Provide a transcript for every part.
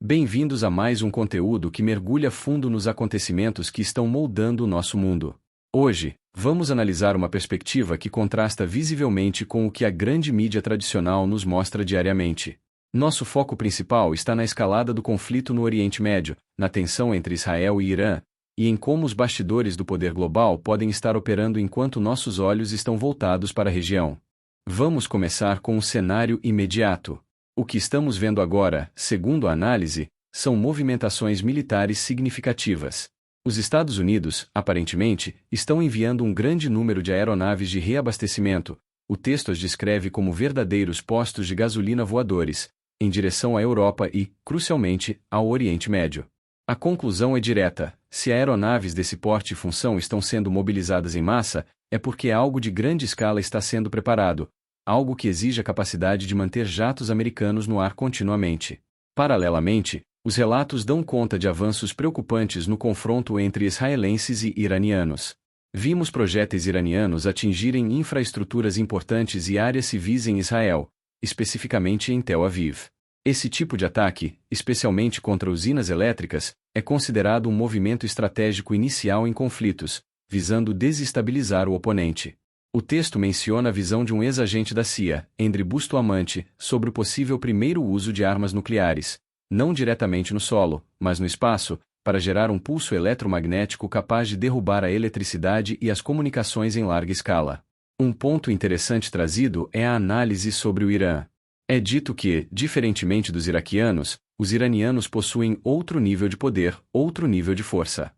Bem-vindos a mais um conteúdo que mergulha fundo nos acontecimentos que estão moldando o nosso mundo. Hoje, vamos analisar uma perspectiva que contrasta visivelmente com o que a grande mídia tradicional nos mostra diariamente. Nosso foco principal está na escalada do conflito no Oriente Médio, na tensão entre Israel e Irã, e em como os bastidores do poder global podem estar operando enquanto nossos olhos estão voltados para a região. Vamos começar com um cenário imediato. O que estamos vendo agora, segundo a análise, são movimentações militares significativas. Os Estados Unidos, aparentemente, estão enviando um grande número de aeronaves de reabastecimento, o texto as descreve como verdadeiros postos de gasolina voadores, em direção à Europa e, crucialmente, ao Oriente Médio. A conclusão é direta: se aeronaves desse porte e função estão sendo mobilizadas em massa, é porque algo de grande escala está sendo preparado, algo que exige a capacidade de manter jatos americanos no ar continuamente. Paralelamente, os relatos dão conta de avanços preocupantes no confronto entre israelenses e iranianos. Vimos projéteis iranianos atingirem infraestruturas importantes e áreas civis em Israel, especificamente em Tel Aviv. Esse tipo de ataque, especialmente contra usinas elétricas, é considerado um movimento estratégico inicial em conflitos, visando desestabilizar o oponente. O texto menciona a visão de um ex-agente da CIA, Andriy Bustamante, sobre o possível primeiro uso de armas nucleares, não diretamente no solo, mas no espaço, para gerar um pulso eletromagnético capaz de derrubar a eletricidade e as comunicações em larga escala. Um ponto interessante trazido é a análise sobre o Irã. É dito que, diferentemente dos iraquianos, os iranianos possuem outro nível de poder, outro nível de força.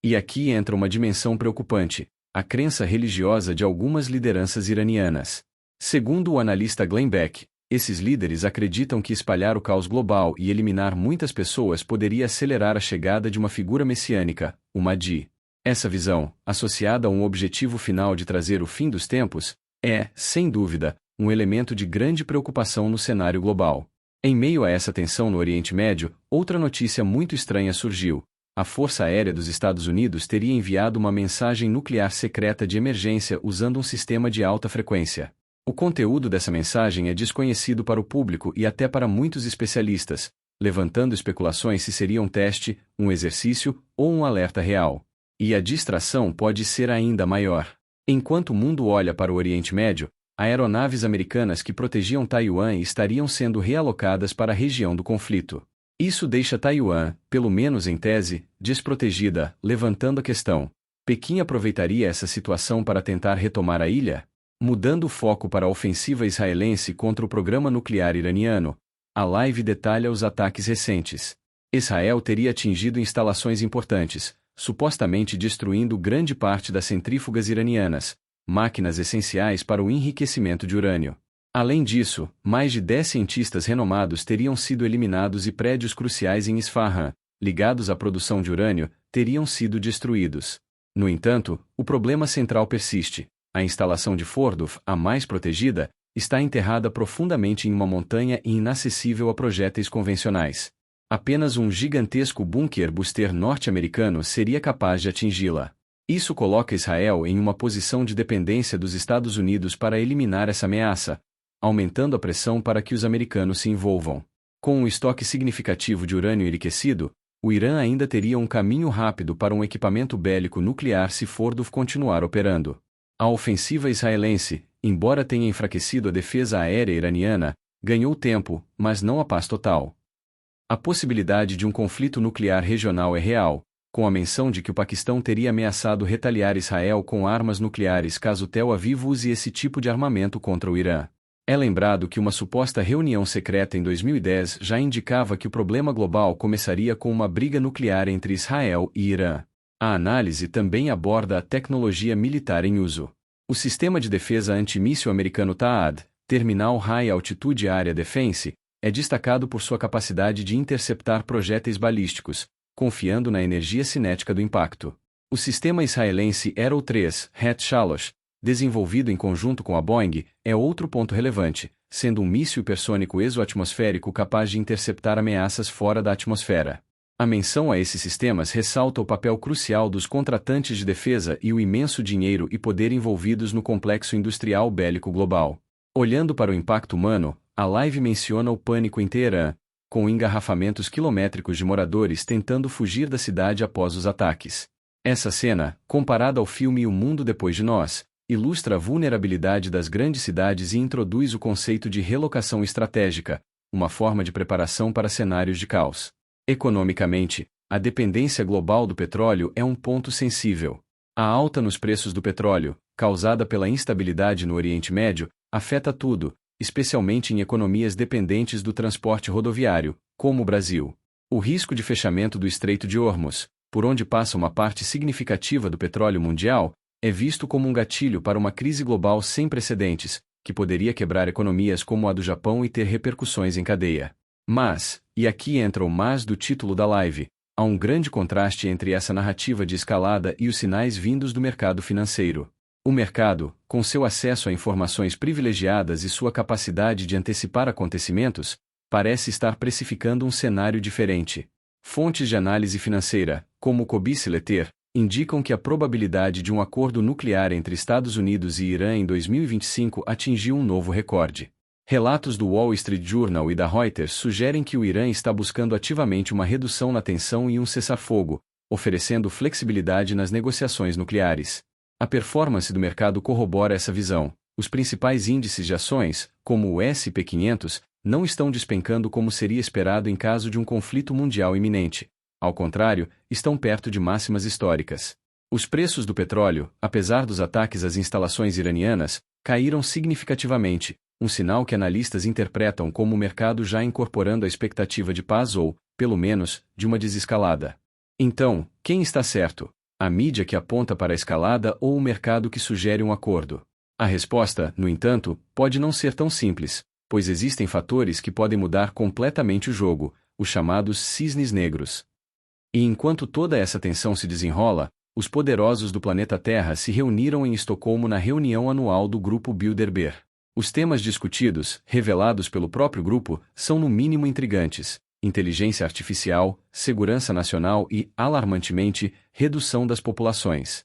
E aqui entra uma dimensão preocupante: a crença religiosa de algumas lideranças iranianas. Segundo o analista Glenn Beck, esses líderes acreditam que espalhar o caos global e eliminar muitas pessoas poderia acelerar a chegada de uma figura messiânica, o Mahdi. Essa visão, associada a um objetivo final de trazer o fim dos tempos, é, sem dúvida, um elemento de grande preocupação no cenário global. Em meio a essa tensão no Oriente Médio, outra notícia muito estranha surgiu. A Força Aérea dos Estados Unidos teria enviado uma mensagem nuclear secreta de emergência usando um sistema de alta frequência. O conteúdo dessa mensagem é desconhecido para o público e até para muitos especialistas, levantando especulações se seria um teste, um exercício ou um alerta real. E a distração pode ser ainda maior. Enquanto o mundo olha para o Oriente Médio, aeronaves americanas que protegiam Taiwan estariam sendo realocadas para a região do conflito. Isso deixa Taiwan, pelo menos em tese, desprotegida, levantando a questão: Pequim aproveitaria essa situação para tentar retomar a ilha? Mudando o foco para a ofensiva israelense contra o programa nuclear iraniano, a live detalha os ataques recentes. Israel teria atingido instalações importantes, supostamente destruindo grande parte das centrífugas iranianas, máquinas essenciais para o enriquecimento de urânio. Além disso, mais de 10 cientistas renomados teriam sido eliminados e prédios cruciais em Isfahan, ligados à produção de urânio, teriam sido destruídos. No entanto, o problema central persiste: a instalação de Fordow, a mais protegida, está enterrada profundamente em uma montanha e inacessível a projéteis convencionais. Apenas um gigantesco bunker booster norte-americano seria capaz de atingi-la. Isso coloca Israel em uma posição de dependência dos Estados Unidos para eliminar essa ameaça, aumentando a pressão para que os americanos se envolvam. Com um estoque significativo de urânio enriquecido, o Irã ainda teria um caminho rápido para um equipamento bélico nuclear se Fordow continuar operando. A ofensiva israelense, embora tenha enfraquecido a defesa aérea iraniana, ganhou tempo, mas não a paz total. A possibilidade de um conflito nuclear regional é real, com a menção de que o Paquistão teria ameaçado retaliar Israel com armas nucleares caso Tel Aviv use esse tipo de armamento contra o Irã. É lembrado que uma suposta reunião secreta em 2010 já indicava que o problema global começaria com uma briga nuclear entre Israel e Irã. A análise também aborda a tecnologia militar em uso. O sistema de defesa antimíssil americano THAAD, Terminal High Altitude Area Defense, é destacado por sua capacidade de interceptar projéteis balísticos, confiando na energia cinética do impacto. O sistema israelense Arrow 3, Het-Shalosh, desenvolvido em conjunto com a Boeing, é outro ponto relevante, sendo um míssil hipersônico exoatmosférico capaz de interceptar ameaças fora da atmosfera. A menção a esses sistemas ressalta o papel crucial dos contratantes de defesa e o imenso dinheiro e poder envolvidos no complexo industrial bélico global. Olhando para o impacto humano, a live menciona o pânico em Teherã, com engarrafamentos quilométricos de moradores tentando fugir da cidade após os ataques. Essa cena, comparada ao filme O Mundo Depois de Nós, ilustra a vulnerabilidade das grandes cidades e introduz o conceito de relocação estratégica, uma forma de preparação para cenários de caos. Economicamente, a dependência global do petróleo é um ponto sensível. A alta nos preços do petróleo, causada pela instabilidade no Oriente Médio, afeta tudo, especialmente em economias dependentes do transporte rodoviário, como o Brasil. O risco de fechamento do Estreito de Hormuz, por onde passa uma parte significativa do petróleo mundial, é visto como um gatilho para uma crise global sem precedentes, que poderia quebrar economias como a do Japão e ter repercussões em cadeia. Mas, e aqui entra o mas do título da live, há um grande contraste entre essa narrativa de escalada e os sinais vindos do mercado financeiro. O mercado, com seu acesso a informações privilegiadas e sua capacidade de antecipar acontecimentos, parece estar precificando um cenário diferente. Fontes de análise financeira, como o Cobice Letter, indicam que a probabilidade de um acordo nuclear entre Estados Unidos e Irã em 2025 atingiu um novo recorde. Relatos do Wall Street Journal e da Reuters sugerem que o Irã está buscando ativamente uma redução na tensão e um cessar-fogo, oferecendo flexibilidade nas negociações nucleares. A performance do mercado corrobora essa visão. Os principais índices de ações, como o S&P 500, não estão despencando como seria esperado em caso de um conflito mundial iminente. Ao contrário, estão perto de máximas históricas. Os preços do petróleo, apesar dos ataques às instalações iranianas, caíram significativamente, um sinal que analistas interpretam como o mercado já incorporando a expectativa de paz ou, pelo menos, de uma desescalada. Então, quem está certo? A mídia que aponta para a escalada ou o mercado que sugere um acordo? A resposta, no entanto, pode não ser tão simples, pois existem fatores que podem mudar completamente o jogo, os chamados cisnes negros. E enquanto toda essa tensão se desenrola, os poderosos do planeta Terra se reuniram em Estocolmo na reunião anual do Grupo Bilderberg. Os temas discutidos, revelados pelo próprio grupo, são no mínimo intrigantes: inteligência artificial, segurança nacional e, alarmantemente, redução das populações.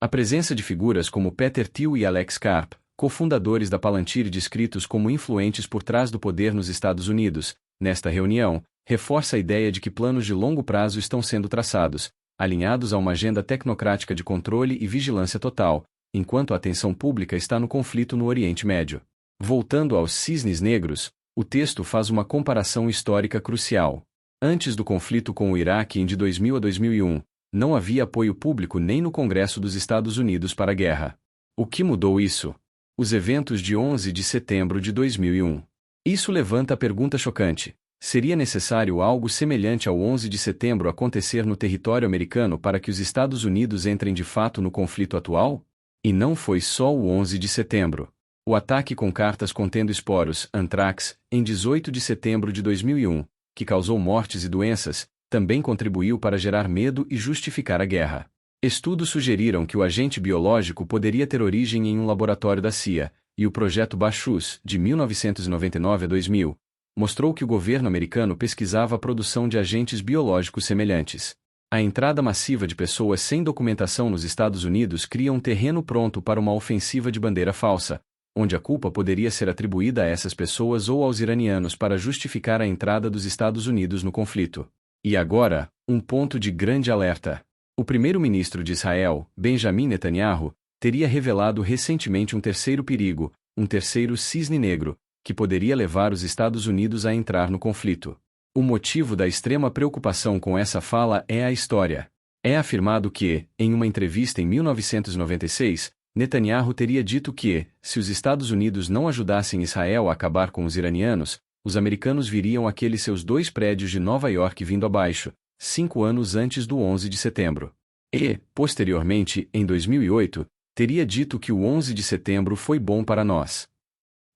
A presença de figuras como Peter Thiel e Alex Karp, cofundadores da Palantir descritos como influentes por trás do poder nos Estados Unidos, nesta reunião, reforça a ideia de que planos de longo prazo estão sendo traçados, alinhados a uma agenda tecnocrática de controle e vigilância total, enquanto a atenção pública está no conflito no Oriente Médio. Voltando aos cisnes negros, o texto faz uma comparação histórica crucial. Antes do conflito com o Iraque de 2000 a 2001, não havia apoio público nem no Congresso dos Estados Unidos para a guerra. O que mudou isso? Os eventos de 11 de setembro de 2001. Isso levanta a pergunta chocante: seria necessário algo semelhante ao 11 de setembro acontecer no território americano para que os Estados Unidos entrem de fato no conflito atual? E não foi só o 11 de setembro. O ataque com cartas contendo esporos, anthrax, em 18 de setembro de 2001, que causou mortes e doenças, também contribuiu para gerar medo e justificar a guerra. Estudos sugeriram que o agente biológico poderia ter origem em um laboratório da CIA, e o projeto Bachus, de 1999 a 2000, mostrou que o governo americano pesquisava a produção de agentes biológicos semelhantes. A entrada massiva de pessoas sem documentação nos Estados Unidos cria um terreno pronto para uma ofensiva de bandeira falsa, onde a culpa poderia ser atribuída a essas pessoas ou aos iranianos para justificar a entrada dos Estados Unidos no conflito. E agora, um ponto de grande alerta. O primeiro-ministro de Israel, Benjamin Netanyahu, teria revelado recentemente um terceiro perigo, um terceiro cisne negro, que poderia levar os Estados Unidos a entrar no conflito. O motivo da extrema preocupação com essa fala é a história. É afirmado que, em uma entrevista em 1996, Netanyahu teria dito que, se os Estados Unidos não ajudassem Israel a acabar com os iranianos, os americanos viriam aqueles seus 2 prédios de Nova York vindo abaixo, 5 anos antes do 11 de setembro. E, posteriormente, em 2008, teria dito que o 11 de setembro foi bom para nós.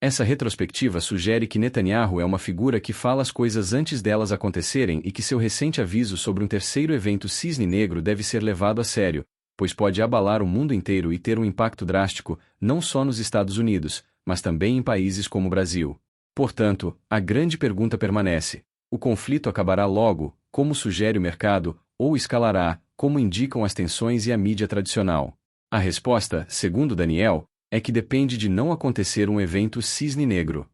Essa retrospectiva sugere que Netanyahu é uma figura que fala as coisas antes delas acontecerem e que seu recente aviso sobre um terceiro evento cisne negro deve ser levado a sério, pois pode abalar o mundo inteiro e ter um impacto drástico, não só nos Estados Unidos, mas também em países como o Brasil. Portanto, a grande pergunta permanece: o conflito acabará logo, como sugere o mercado, ou escalará, como indicam as tensões e a mídia tradicional? A resposta, segundo Daniel, é que depende de não acontecer um evento cisne negro.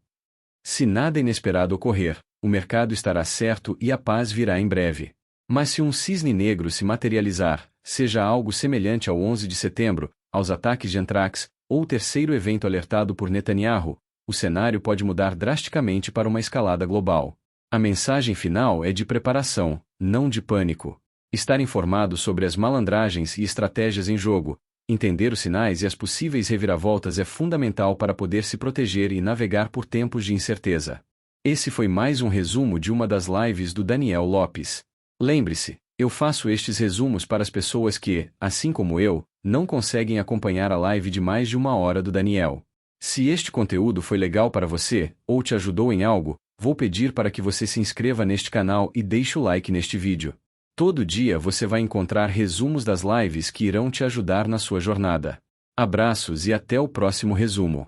Se nada inesperado ocorrer, o mercado estará certo e a paz virá em breve. Mas se um cisne negro se materializar, seja algo semelhante ao 11 de setembro, aos ataques de Anthrax, ou o terceiro evento alertado por Netanyahu, o cenário pode mudar drasticamente para uma escalada global. A mensagem final é de preparação, não de pânico. Estar informado sobre as malandragens e estratégias em jogo, entender os sinais e as possíveis reviravoltas é fundamental para poder se proteger e navegar por tempos de incerteza. Esse foi mais um resumo de uma das lives do Daniel Lopes. Lembre-se, eu faço estes resumos para as pessoas que, assim como eu, não conseguem acompanhar a live de mais de 1 hora do Daniel. Se este conteúdo foi legal para você, ou te ajudou em algo, vou pedir para que você se inscreva neste canal e deixe o like neste vídeo. Todo dia você vai encontrar resumos das lives que irão te ajudar na sua jornada. Abraços e até o próximo resumo.